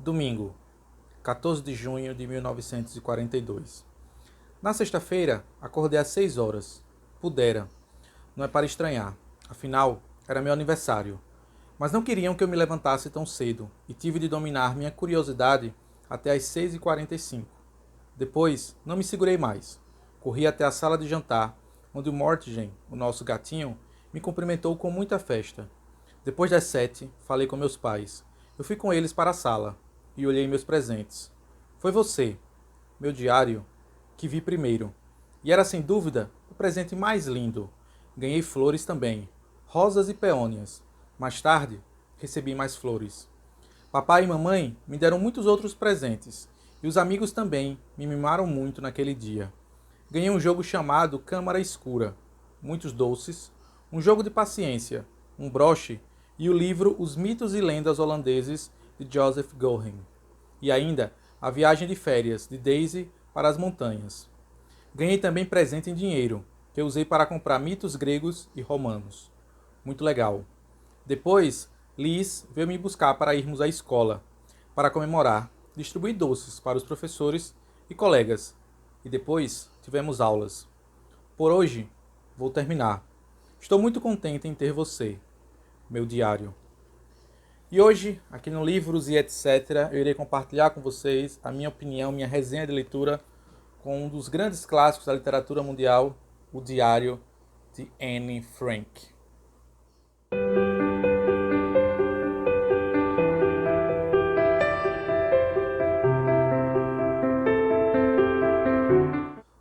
Domingo, 14 de junho de 1942. Na sexta-feira, acordei às 6 horas. Pudera. Não é para estranhar. Afinal, era meu aniversário. Mas não queriam que eu me levantasse tão cedo, e tive de dominar minha curiosidade até às 6h45. Depois, não me segurei mais. Corri até a sala de jantar, onde o Mortigen, o nosso gatinho, me cumprimentou com muita festa. Depois das 7, falei com meus pais. Eu fui com eles para a sala e olhei meus presentes. Foi você, meu diário, que vi primeiro. E era sem dúvida o presente mais lindo. Ganhei flores também, rosas e peônias. Mais tarde, recebi mais flores. Papai e mamãe me deram muitos outros presentes, e os amigos também me mimaram muito naquele dia. Ganhei um jogo chamado Câmara Escura, muitos doces, um jogo de paciência, um broche e o livro Os Mitos e Lendas Holandeses de Joseph Gohen. E ainda a viagem de férias de Daisy para as montanhas. Ganhei também presente em dinheiro, que eu usei para comprar mitos gregos e romanos. Muito legal. Depois, Liz veio me buscar para irmos à escola, para comemorar, distribuir doces para os professores e colegas. E depois tivemos aulas. Por hoje, vou terminar. Estou muito contente em ter você, meu diário. E hoje, aqui no Livros e etc., eu irei compartilhar com vocês a minha opinião, minha resenha de leitura com um dos grandes clássicos da literatura mundial, o Diário de Anne Frank.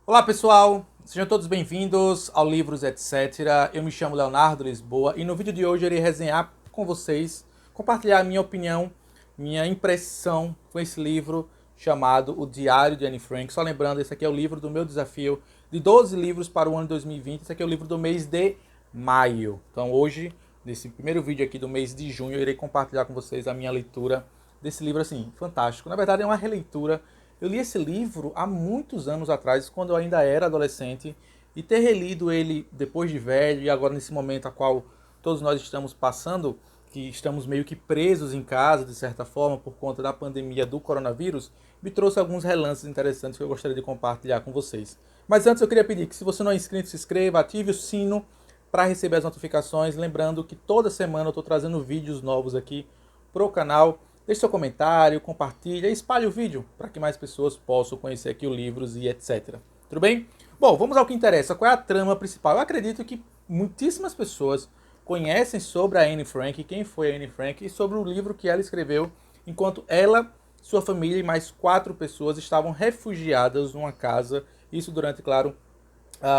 Olá pessoal, sejam todos bem-vindos ao Livros etc. Eu me chamo Leonardo Lisboa e no vídeo de hoje eu irei resenhar com vocês, compartilhar a minha opinião, minha impressão com esse livro chamado O Diário de Anne Frank. Só lembrando, esse aqui é o livro do meu desafio de 12 livros para o ano de 2020. Esse aqui é o livro do mês de maio. Então hoje, nesse primeiro vídeo aqui do mês de junho, eu irei compartilhar com vocês a minha leitura desse livro, assim, fantástico. Na verdade é uma releitura. Eu li esse livro há muitos anos atrás, quando eu ainda era adolescente, e ter relido ele depois de velho, e agora nesse momento a qual todos nós estamos passando, que estamos meio que presos em casa, de certa forma, por conta da pandemia do coronavírus, me trouxe alguns relances interessantes que eu gostaria de compartilhar com vocês. Mas antes eu queria pedir que, se você não é inscrito, se inscreva, ative o sino para receber as notificações, lembrando que toda semana eu estou trazendo vídeos novos aqui para o canal. Deixe seu comentário, compartilhe e espalhe o vídeo para que mais pessoas possam conhecer aqui o Livros e etc. Tudo bem? Bom, vamos ao que interessa. Qual é a trama principal? Eu acredito que muitíssimas pessoas conhecem sobre a Anne Frank, quem foi a Anne Frank, e sobre o livro que ela escreveu enquanto ela, sua família e mais 4 pessoas estavam refugiadas numa casa. Isso durante, claro,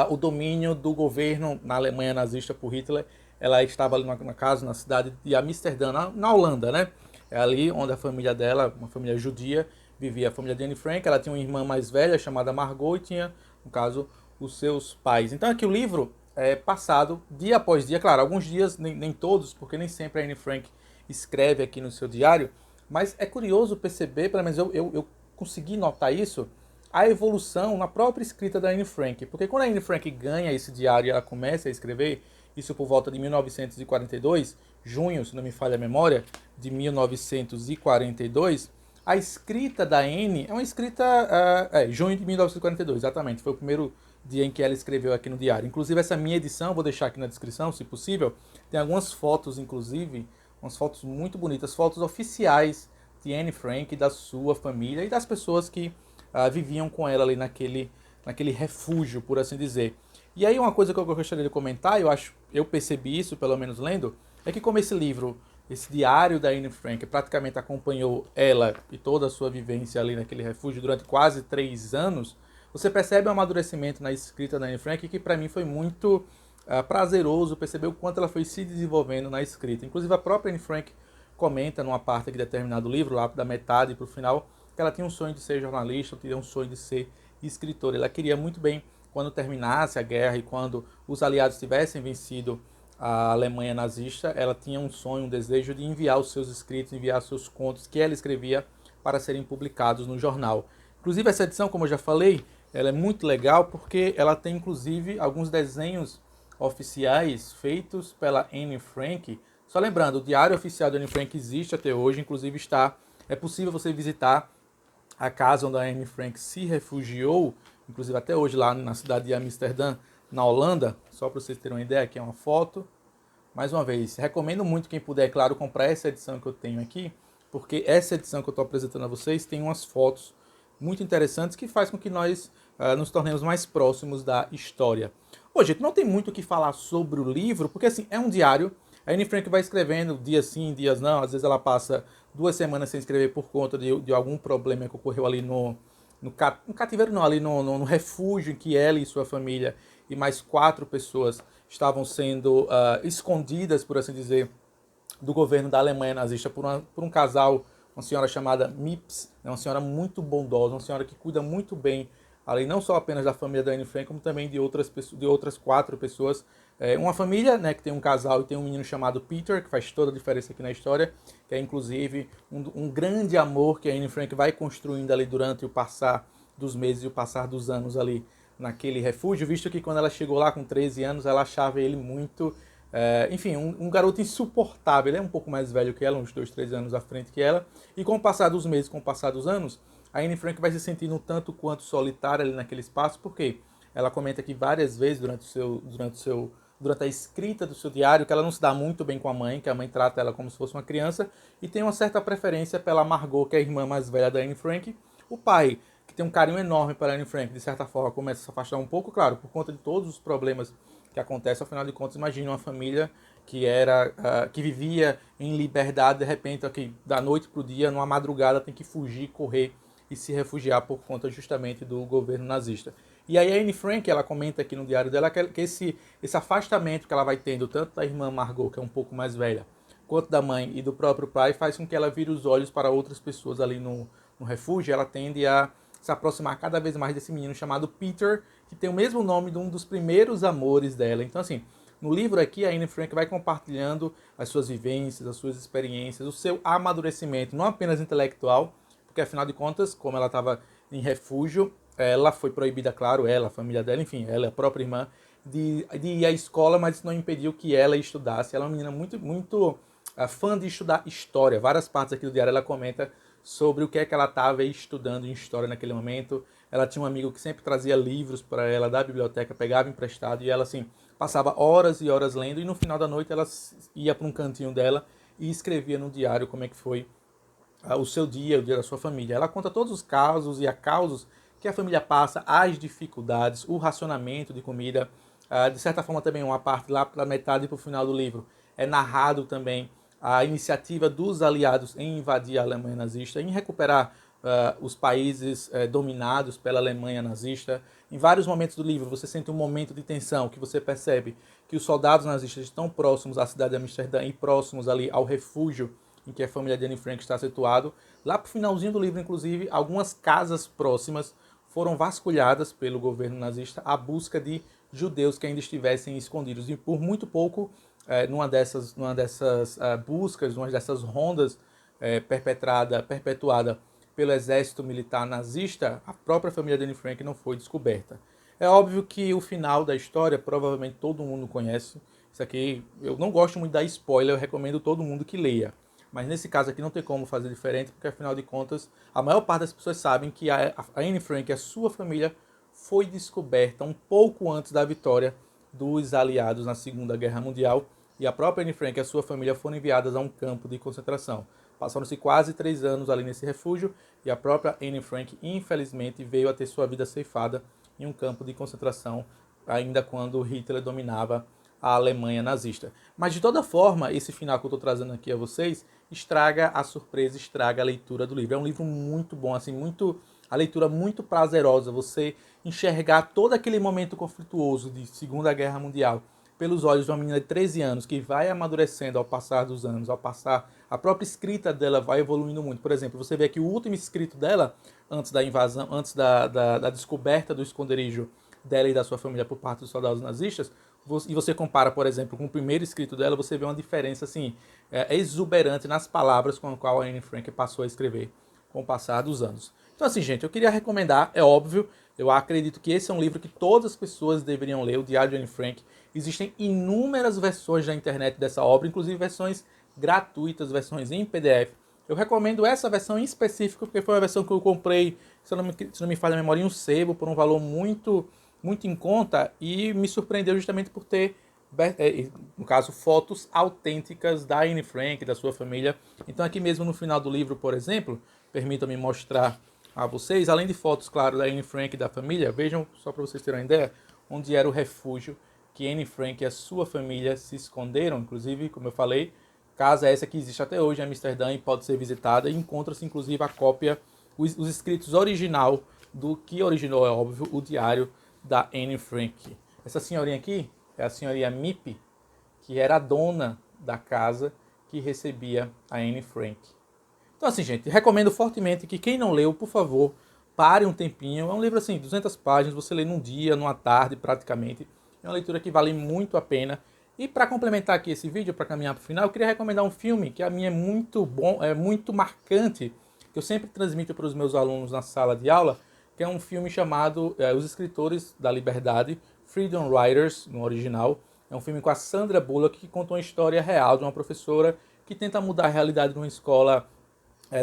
o domínio do governo na Alemanha nazista por Hitler. Ela estava ali numa casa na cidade de Amsterdã, na Holanda, né? É ali onde a família dela, uma família judia, vivia. A família de Anne Frank. Ela tinha uma irmã mais velha chamada Margot e tinha, no caso, os seus pais. Então aqui o livro é passado dia após dia. Claro, alguns dias, nem todos, porque nem sempre a Anne Frank escreve aqui no seu diário. Mas é curioso perceber, pelo menos eu consegui notar isso, a evolução na própria escrita da Anne Frank. Porque quando a Anne Frank ganha esse diário e ela começa a escrever, isso por volta de 1942, junho, se não me falha a memória, de 1942, a escrita da Anne é uma escrita... junho de 1942, exatamente. Foi o primeiro dia em que ela escreveu aqui no diário. Inclusive, essa minha edição, vou deixar aqui na descrição, se possível, tem algumas fotos, inclusive, umas fotos muito bonitas, fotos oficiais de Anne Frank, da sua família e das pessoas que viviam com ela ali naquele refúgio, por assim dizer. E aí uma coisa que eu gostaria de comentar, eu percebi isso, pelo menos lendo, é que como esse livro, esse diário da Anne Frank, praticamente acompanhou ela e toda a sua vivência ali naquele refúgio durante quase 3 anos, você percebe um amadurecimento na escrita da Anne Frank que para mim foi muito prazeroso perceber o quanto ela foi se desenvolvendo na escrita. Inclusive a própria Anne Frank comenta numa parte aqui determinada do livro, lá da metade para o final, que ela tinha um sonho de ser jornalista, tinha um sonho de ser escritora. Ela queria muito bem, quando terminasse a guerra e quando os aliados tivessem vencido a Alemanha nazista, ela tinha um sonho, um desejo de enviar os seus escritos, enviar seus contos que ela escrevia para serem publicados no jornal. Inclusive essa edição, como eu já falei, ela é muito legal porque ela tem inclusive alguns desenhos oficiais feitos pela Anne Frank. Só lembrando, o Diário Oficial de Anne Frank existe até hoje, inclusive está é possível você visitar a casa onde a Anne Frank se refugiou, inclusive até hoje lá na cidade de Amsterdã, na Holanda. Só para vocês terem uma ideia, aqui é uma foto. Mais uma vez, recomendo muito quem puder, claro, comprar essa edição que eu tenho aqui, porque essa edição que eu estou apresentando a vocês tem umas fotos muito interessantes que faz com que nós nos tornemos mais próximos da história. Ô, gente, não tem muito o que falar sobre o livro, porque assim, é um diário. A Anne Frank vai escrevendo dias sim, dias não. Às vezes ela passa 2 semanas sem escrever por conta de algum problema que ocorreu ali no cativeiro, não, ali no refúgio em que ela e sua família e mais 4 pessoas estavam sendo escondidas, por assim dizer, do governo da Alemanha nazista por um casal, uma senhora chamada Mips, uma senhora muito bondosa, uma senhora que cuida muito bem, além não só apenas da família da Anne Frank, como também de outras 4 pessoas. Uma família, né, que tem um casal e tem um menino chamado Peter, que faz toda a diferença aqui na história, que é inclusive um grande amor que a Anne Frank vai construindo ali durante o passar dos meses e o passar dos anos ali naquele refúgio, visto que quando ela chegou lá com 13 anos, ela achava ele muito... enfim, um garoto insuportável. Ele é um pouco mais velho que ela, uns 2, 3 anos à frente que ela. E com o passar dos meses, com o passar dos anos, a Anne Frank vai se sentindo um tanto quanto solitária ali naquele espaço, porque ela comenta que várias vezes durante a escrita do seu diário, que ela não se dá muito bem com a mãe, que a mãe trata ela como se fosse uma criança, e tem uma certa preferência pela Margot, que é a irmã mais velha da Anne Frank. O pai, que tem um carinho enorme pela Anne Frank, de certa forma começa a se afastar um pouco, claro, por conta de todos os problemas que acontecem. Afinal de contas, imagine uma família que vivia em liberdade, de repente, aqui, da noite para o dia, numa madrugada, tem que fugir, correr e se refugiar por conta justamente do governo nazista. E aí a Anne Frank, ela comenta aqui no diário dela que esse afastamento que ela vai tendo, tanto da irmã Margot, que é um pouco mais velha, quanto da mãe e do próprio pai, faz com que ela vire os olhos para outras pessoas ali no refúgio. Ela tende a se aproximar cada vez mais desse menino chamado Peter, que tem o mesmo nome de um dos primeiros amores dela. Então, assim, no livro aqui, a Anne Frank vai compartilhando as suas vivências, as suas experiências, o seu amadurecimento, não apenas intelectual, porque afinal de contas, como ela estava em refúgio, ela foi proibida, claro, ela, a família dela, enfim, ela, a própria irmã, de ir à escola, mas isso não impediu que ela estudasse. Ela é uma menina muito fã de estudar história. Várias partes aqui do diário ela comenta sobre o que é que ela estava estudando em história naquele momento. Ela tinha um amigo que sempre trazia livros para ela da biblioteca, pegava emprestado, e ela, assim, passava horas e horas lendo, e no final da noite ela ia para um cantinho dela e escrevia no diário como é que foi o seu dia, o dia da sua família. Ela conta todos os casos e causos que a família passa, as dificuldades, o racionamento de comida. De certa forma também uma parte lá para metade e para o final do livro é narrado também a iniciativa dos aliados em invadir a Alemanha nazista, em recuperar os países dominados pela Alemanha nazista. Em vários momentos do livro você sente um momento de tensão, que você percebe que os soldados nazistas estão próximos à cidade de Amsterdã e próximos ali ao refúgio em que a família de Anne Frank está situado. Lá para o finalzinho do livro, inclusive, algumas casas próximas foram vasculhadas pelo governo nazista à busca de judeus que ainda estivessem escondidos. E por muito pouco, numa dessas buscas, numa dessas rondas perpetuada pelo exército militar nazista, a própria família de Anne Frank não foi descoberta. É óbvio que o final da história provavelmente todo mundo conhece. Isso aqui eu não gosto muito de dar spoiler, eu recomendo todo mundo que leia. Mas nesse caso aqui não tem como fazer diferente, porque afinal de contas, a maior parte das pessoas sabem que a Anne Frank e a sua família foi descoberta um pouco antes da vitória dos aliados na Segunda Guerra Mundial, e a própria Anne Frank e a sua família foram enviadas a um campo de concentração. Passaram-se quase 3 anos ali nesse refúgio, e a própria Anne Frank, infelizmente, veio a ter sua vida ceifada em um campo de concentração, ainda quando Hitler dominava a Alemanha nazista. Mas de toda forma, esse final que eu estou trazendo aqui a vocês estraga a surpresa, estraga a leitura do livro. É um livro muito bom, assim, a leitura muito prazerosa. Você enxergar todo aquele momento conflituoso de Segunda Guerra Mundial pelos olhos de uma menina de 13 anos que vai amadurecendo ao passar dos anos, ao passar, a própria escrita dela vai evoluindo muito. Por exemplo, você vê aqui o último escrito dela, antes da invasão, antes da descoberta do esconderijo dela e da sua família por parte dos soldados nazistas, e você compara, por exemplo, com o primeiro escrito dela, você vê uma diferença assim, exuberante nas palavras com a qual a Anne Frank passou a escrever com o passar dos anos. Então assim, gente, eu queria recomendar, é óbvio, eu acredito que esse é um livro que todas as pessoas deveriam ler, o Diário de Anne Frank. Existem inúmeras versões na internet dessa obra, inclusive versões gratuitas, versões em PDF, Eu recomendo essa versão em específico, porque foi uma versão que eu comprei, se não me falha a memória, em um sebo, por um valor muito, muito em conta, e me surpreendeu justamente por ter, no caso, fotos autênticas da Anne Frank, da sua família. Então aqui mesmo no final do livro, por exemplo, permitam-me mostrar a vocês, além de fotos, claro, da Anne Frank e da família, vejam, só para vocês terem uma ideia, onde era o refúgio que Anne Frank e a sua família se esconderam. Inclusive, como eu falei, casa essa que existe até hoje em Amsterdã e pode ser visitada, e encontra-se inclusive a cópia, os escritos original do que originou, é óbvio, o diário da Anne Frank. Essa senhorinha aqui é a senhorinha Miep, que era a dona da casa que recebia a Anne Frank. Então assim, gente, recomendo fortemente que quem não leu, por favor, pare um tempinho. É um livro assim, 200 páginas, você lê num dia, numa tarde praticamente. É uma leitura que vale muito a pena. E para complementar aqui esse vídeo, para caminhar para o final, eu queria recomendar um filme que a mim é muito bom, é muito marcante, que eu sempre transmito para os meus alunos na sala de aula, que é um filme chamado Os Escritores da Liberdade, Freedom Writers, no original. É um filme com a Sandra Bullock, que conta uma história real de uma professora que tenta mudar a realidade de uma escola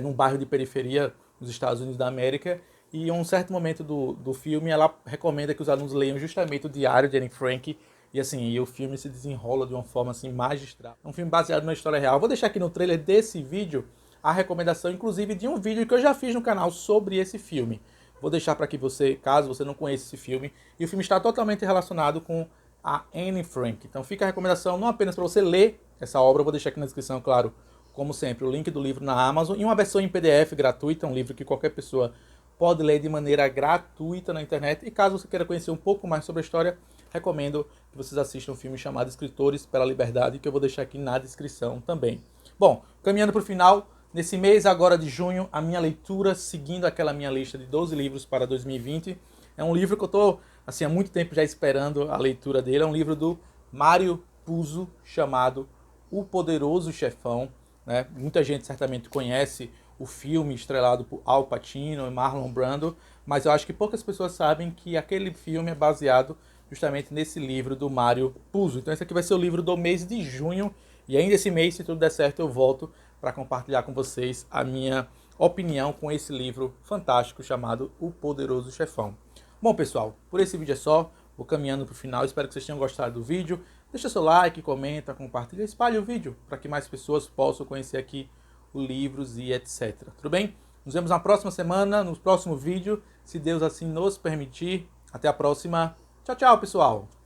num bairro de periferia dos Estados Unidos da América. E em um certo momento do filme, ela recomenda que os alunos leiam justamente o diário de Anne Frank. E assim, e o filme se desenrola de uma forma assim magistral. É um filme baseado numa história real. Vou deixar aqui no trailer desse vídeo a recomendação, inclusive, de um vídeo que eu já fiz no canal sobre esse filme. Vou deixar para que você, caso você não conheça esse filme. E o filme está totalmente relacionado com a Anne Frank. Então fica a recomendação não apenas para você ler essa obra, eu vou deixar aqui na descrição, claro, como sempre, o link do livro na Amazon e uma versão em PDF gratuita, um livro que qualquer pessoa pode ler de maneira gratuita na internet. E caso você queira conhecer um pouco mais sobre a história, recomendo que vocês assistam um filme chamado Escritores pela Liberdade, que eu vou deixar aqui na descrição também. Bom, caminhando para o final, nesse mês agora de junho, a minha leitura, seguindo aquela minha lista de 12 livros para 2020, é um livro que eu estou assim, há muito tempo já esperando a leitura dele. É um livro do Mario Puzo, chamado O Poderoso Chefão. Né? Muita gente certamente conhece o filme estrelado por Al Pacino e Marlon Brando, mas eu acho que poucas pessoas sabem que aquele filme é baseado justamente nesse livro do Mario Puzo. Então esse aqui vai ser o livro do mês de junho, e ainda esse mês, se tudo der certo, eu volto para compartilhar com vocês a minha opinião com esse livro fantástico chamado O Poderoso Chefão. Bom, pessoal, por esse vídeo é só. Vou caminhando para o final. Espero que vocês tenham gostado do vídeo. Deixa seu like, comenta, compartilha, espalhe o vídeo para que mais pessoas possam conhecer aqui os livros e etc. Tudo bem? Nos vemos na próxima semana, no próximo vídeo, se Deus assim nos permitir. Até a próxima. Tchau, tchau, pessoal!